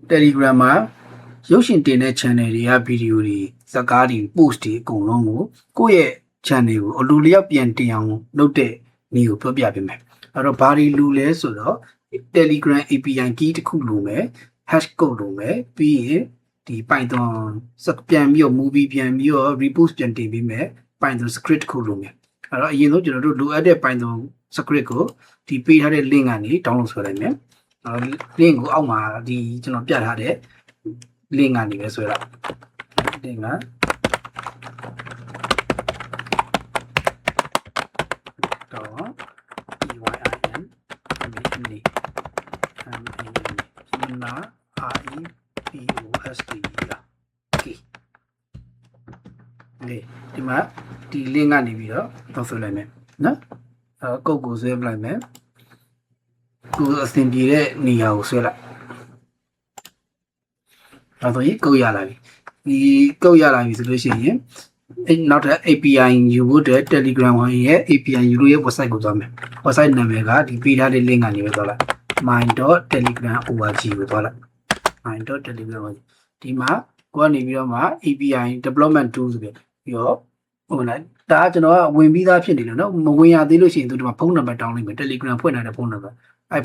Telegram မှာရုပ်ရှင်တင်တဲ့ channel တွေကဗီဒီယိုတွေဇာတ်ကားတွေ post တွေအကုန်လုံးကိုယ့်ရဲ့ channel ကိုအလိုလျောက်ပြန်တင်အောင်လုပ်တဲ့နည်းကိုပြောပြပေးမယ်အဲ့တော့ဘာတွေလူလဲဆိုတော့ Telegram API key တစ်ခုလိုမယ် hash code လိုမယ်ပြီးရင်ဒီ Python ပြန်ပြီးတော့ movie ပြန်ပြီးတော့ repost ပြန်တင်ပေးမယ် Python script တစ်ခုလိုမယ်အဲ့တော့အရင်ဆုံးကျွန်တော်တို့လိုအပ်တဲ့ Python script ကိုဒီပေးထားတဲ့ link ကနေ download ဆွဲလိုက်မယ် link ကိုအောက်မှာဒီကျွန်တော်ပြထားတဲ့ link ကနေပဲဆွဲလိုက် link ကတော့ ဒီမှာဒီ link ကနေပြီးတော့တော့ဆွဲလိုက်မယ်နော်ကုတ်ကိုဆွဲပလိုက်မယ်ကိုအဆင်ပြေတဲ့နေရာကိုဆွဲလိုက်ဒါဆိုရင်ကုတ်ရလာပြီဒီကုတ်ရလာပြီဆိုလို့ရှိရင်နောက်ထပ် API ယူဖို့တဲ့ Telegram ရဲ့ API ယူလို့ရဲ့ website ကိုသွားမယ် website နာမည်ကဒီပေးထားတဲ့ link ကနေပဲသွားလိုက် my.telegram.org ကိုသွားလိုက် my.telegram ဒီမှာကိုကနေပြီးတော့မှ API development tool ဆိုပြီးတော့ဟုတ်လားဒါကျွန်တော်ကဝင်ပြီးသားဖြစ်နေလို့နော်မဝင်ရသေးလို့ရှိရင်သူဒီမှာဖုန်းနံပါတ်တောင်းလိုက်မယ် Telegram ဖွင့်ထားတဲ့ဖုန်းနံပါတ်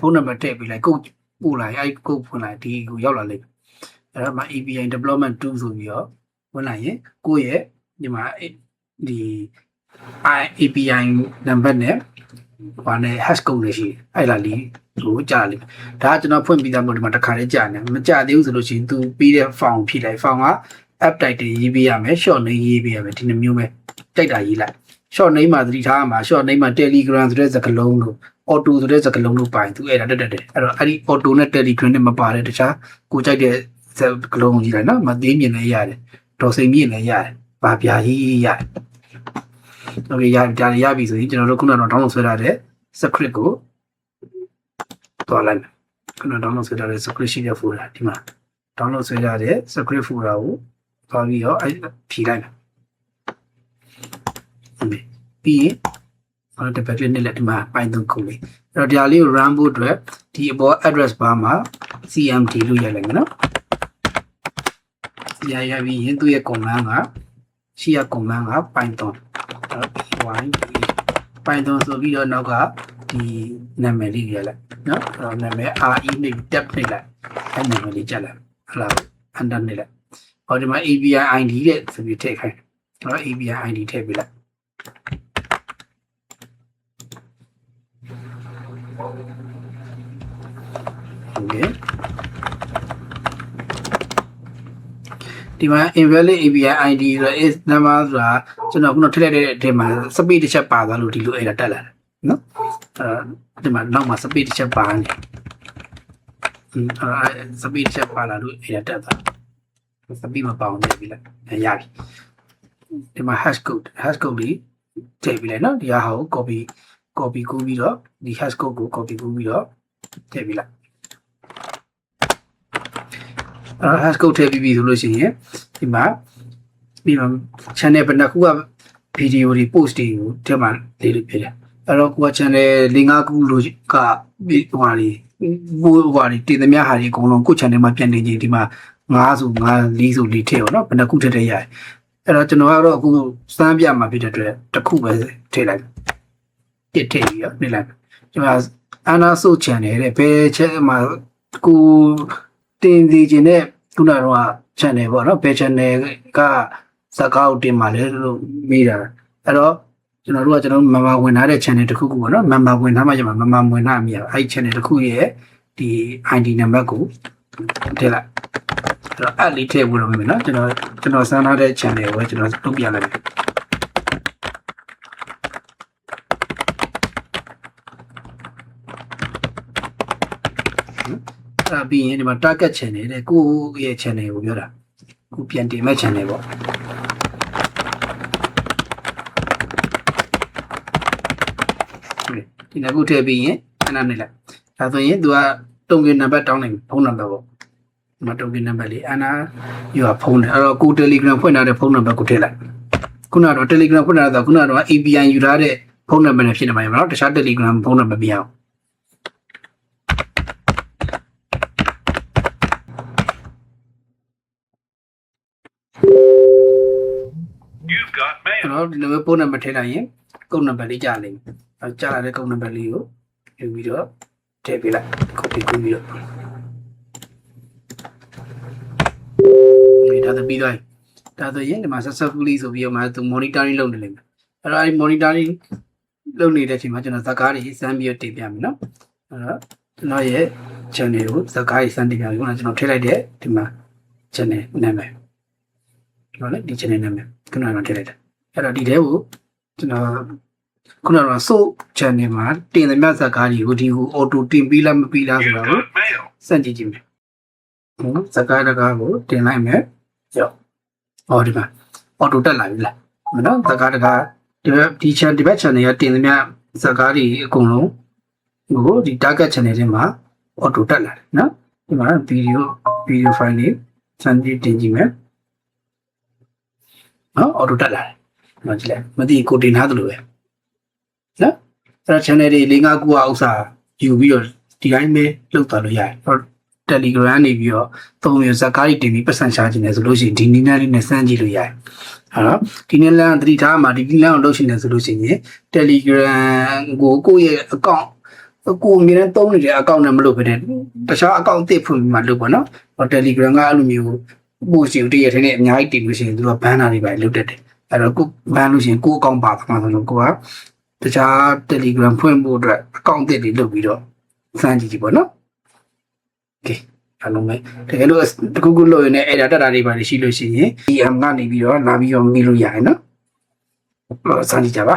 ဖုန်းနံပါတ်ထည့်ပေးလိုက်ကုတ်ပို့လိုက်ကုတ်ဖွင့်လိုက်ဒီကိုရောက်လာလိမ့်မယ်အဲ့တော့မှ API development tool ဆိုပြီးတော့ဝင်လိုက်ရင်ကိုယ့်ရဲ့ဒီမှာဒီ API နံပါတ်နဲ့ဘာနဲ့ hash code လေးရှိအဲ့လားလေးကိုကြားလိမ့်မယ်ဒါကကျွန်တော်ဖွင့်ပြီးသားမို့ဒီမှာတစ်ခါလေးကြာနေမကြာသေးဘူးဆိုလို့ရှိရင်သူပြီးတဲ့ file ဖြည့်လိုက် file က app title ရေးပေးရမယ် short name ရေးပေးရမယ်ဒီနှမျိုးပဲတိုက်တာရေးလိုက် short name မှာသတိထားမှာ short name မှာ Telegram ဆိုတဲ့စကားလုံးလို့ auto ဆိုတဲ့စကားလုံးလို့ပိုင်သူအဲ့ဒါတက်တယ်အဲ့တော့အဲ့ဒီ auto နဲ့ Telegram နဲ့မပါတဲ့တခြားကိုကြိုက်တဲ့စကားလုံးကြီးလိုက်နော်မသေးမြင်လည်းရတယ်တော်စိမ်မြင်လည်းရတယ်ဘာပြာကြီးရတယ်โอเคရပြီဆိုရင်ကျွန်တော်တို့ခုနကတော့ download ဆွဲထားတဲ့ script ကိုသွားလိုက်မယ်ခုန download ဆွဲထားတဲ့ script ရှိတဲ့ folder ဒီမှာ download ဆွဲထားတဲ့ script folder ကိုသွားပြီးတော့ဖြည့်လိုက်မယ်ပြီးရင်အဲ့ဒါပဲဖြစ်နေလက်ဒီမှာ Python code လေးအဲ့တော့ဒီဟာလေးကို run ဖို့အတွက်ဒီအပေါ် address bar မှာ cmd လို့ရိုက်လိုက်မယ်နော်ရပြီးရင်သူ့ရဲ့ command ကရှိရ command က Python Python ဆိုပြီးတော့နောက်ကဒီနာမည်လေးရလိုက်နော်အဲ့တော့နာမည် re နဲ့ tab နဲ့လိုက်အဲ့နာမည်လေးကြက်လိုက်ဟလာ under နဲ့လိုက်ဟောဒီမှာ API ID တဲ့ဆိုပြီးထည့်ခိုင်းအဲ့တော့ API ID ထည့်ပေးလိုက်โอเคဒီမှာ invalid API ID ဆိုတော့ is number ဆိုတာကျွန်တော်ခုနထည့်လိုက်တဲ့အထဲမှာ speed တစ်ချက်ပါသွားလို့ဒီလိုအဲ့ဒါတက်လာတယ်နော်ဒီမှာနောက်မှာ speed တစ်ချက်ပါနေspeed တစ်ချက်ပါလာလို့အဲ့ဒါတက်သွား speed မပေါအောင်ထည့်ပြီးလိုက်ရပြီဒီမှာ hash code လေးထည့်ပြီးလိုက်နော်ဒီဟာကို copy ကူးပြီးတော့ဒီ hash code ကို copy ကူးပြီးတော့ထည့်ပြီးလိုက်hash code ထည့်ပြီးပြီဆိုလို့ရှိရင်ဒီမှာ channel ဘယ်နှခုကဗီဒီယိုတွေ post တွေကိုဒီမှာလေးလို့ပြတယ်အဲ့တော့ကိုက channel 5 ခုလို့ကဟိုဟာတွေတင်သမျှဟာတွေအကုန်လုံးကို channel မှာပြန်နေချင်းဒီမှာ5ဆို5 4ဆို4ထည့်ရောနော်ဘယ်နှခုထည့်ရတယ်အဲ့တော့ကျွန်တော်ကတော့အခုစမ်းပြမှာဖြစ်တဲ့အတွက်တစ်ခုပဲထည့်လိုက်တစ်ထည့်ပြီးတော့နေလိုက်ဒီမှာ Anaso channel တဲ့ဘယ် channel မှာကိုတင်စီခြင်းနဲ့ခုနကတော့ channel ပေါ့နော်ဘယ် channel ကစကားကိုတင်ပါလဲလို့မေးတာအဲ့တော့ကျွန်တော်တို့ကmember ဝင်ထားတဲ့ channel တစ်ခုခုပေါ့နော် member ဝင်ထားမှကျမှ member ဝင်ထားမှရအဲ့ channel တစ်ခုရဲ့ဒီ ID နံပါတ်ကိုထည့်လိုက်အဲ့တော့အဲ့လေးထည့်ဖို့လုပ်မယ်နော်ကျွန်တော်စမ်းထားတဲ့ channel ကိုကျွန်တော်တုံ့ပြန်လိုက်မယ်ပြီးရင်ဒီမှာ target channel တဲ့ကိုရဲ့ channel ကိုပြောတာကိုပြန်တင်မဲ့ channel ပေါ့ဒီနေ့ကိုထည့်ပြီးရင်ခဏနေလိုက်ဒါဆိုရင်သူကတုံကင်နံပါတ်တောင်းနေဖုန်းနံပါတ်ပေါ့ဒီမှာတုံကင်နံပါတ်လေးယူဖုန်းတယ်အဲ့တော့ကို Telegram ဖွင့်ထားတဲ့ဖုန်းနံပါတ်ကိုထည့်လိုက်ခုနကတော့ Telegram ဖွင့်ထားတာခုနကတော့ API ယူထားတဲ့ဖုန်းနံပါတ်နဲ့ဖြစ်နေမှာနော်တခြား Telegram ဖုန်းနံပါတ်မရအောင် နော်ဒီလိုမျိုးဖုန်းနံပါတ်ထည့်လိုက်ရင်ကုတ်နံပါတ်လေးကြားလိမ့်မယ်အဲကြားလာတဲ့ကုတ်နံပါတ်လေးကိုယူပြီးတော့ထည့်ပေးလိုက် copy ကူးပြီးတော့ဒီဒါပြီးတော့ဒါဆိုရင်ဒီမှာ successfully ဆိုပြီးတော့မှသူ monitoring လုပ်နေလိမ့်မယ်အဲ့တော့ဒီ monitoring လုပ်နေတဲ့အချိန်မှာကျွန်တော်ဇာတ်ကားတွေစမ်းပြီးတော့တင်ပြမယ်နော်အဲ့တော့ကျွန်တော်ရဲ့ channel ကိုဇာတ်ကားတွေစမ်းတင်ပြပြီးတော့ကျွန်တော်ထည့်လိုက်တဲ့ဒီမှာ channel နာမည်ဟုတ်လေဒီ channel နာမည်ခုနကတော့ထည့်လိုက်တယ်အဲ့တော့ဒီထဲကိုကျွန်တော်ခုနကတော့ so channel မှာတင်သမျှဇာတ်ကားတွေကိုဒီကို auto တင်ပြီးလားမပြီးလားဆိုတာကိုစမ်းကြည့်ကြည့်မယ်ဟုတ်ဇာတ်ကားတကားကိုတင်လိုက်မယ်ကြောက်ဟောဒီမှာ auto တက်လာပြီလားမနော်ဇာတ်ကားတကားဒီ channel ဒီဘက် channel ရတင်သမျှဇာတ်ကားတွေအကုန်လုံးဟိုဒီ target channel ထဲမှာ auto တက်လာတယ်နော်ဒီမှာ video file လေးစမ်းကြည့်တင်ကြည့်မယ်နော် auto တက်လာတယ်မကြည့်လိုက်မသိကိုတင်ထားသလိုပဲနော်အဲ့ channel တွေ၄-၅ခုဥစ္စာယူပြီးတော့ဒီတိုင်းပဲလောက်သွားလို့ရတယ်ဟော Telegram နေပြီးတော့သုံးရဇာတ်ကားတွေတင်ပြီးပတ်စံရှာခြင်းလဲဆိုလို့ရှိရင်ဒီနည်းနဲ့လေးနဲ့စမ်းကြည့်လို့ရတယ်ဟုတ်နော်ဒီနည်းလမ်းသတိထားမှာဒီနည်းလမ်းကိုလုပ်ရှင်လဲဆိုလို့ရှိရင် Telegram ကိုယ့်ရဲ့ account ကိုအမြဲတမ်းသုံးနေတဲ့အကောင့်နဲ့မလုပ်ဘဲနဲ့တခြားအကောင့်အသစ်ဖွင့်ပြီးမှလုပ်ပါနော်ဟော Telegram ကအဲ့လိုမျိုးပို့စီတရထင်းနဲ့အများကြီးတင်လို့ရှိရင်သူကဘန်းတာတွေပဲလုပ်တတ်တယ်အဲ့တော့ကိုဘန်းလို့ရှိရင်ကိုအကောင့်ပါမှာဆိုတော့ကိုကတခြား Telegram ဖွင့်ဖို့အတွက်အကောင့်အသစ်တွေလုပ်ပြီးတော့စမ်းကြည့်ကြည့်ပေါ့နော်โอเคအားလုံးပဲတကယ်လို့တခုခုလုပ်ရင်လည်းအဲ့ဒါတက်တာတွေပါရှိလို့ရှိရင် DM ကနေပြီးတော့လာပြီးတော့မေးလို့ရတယ်နော်စမ်းကြည့်ကြပါ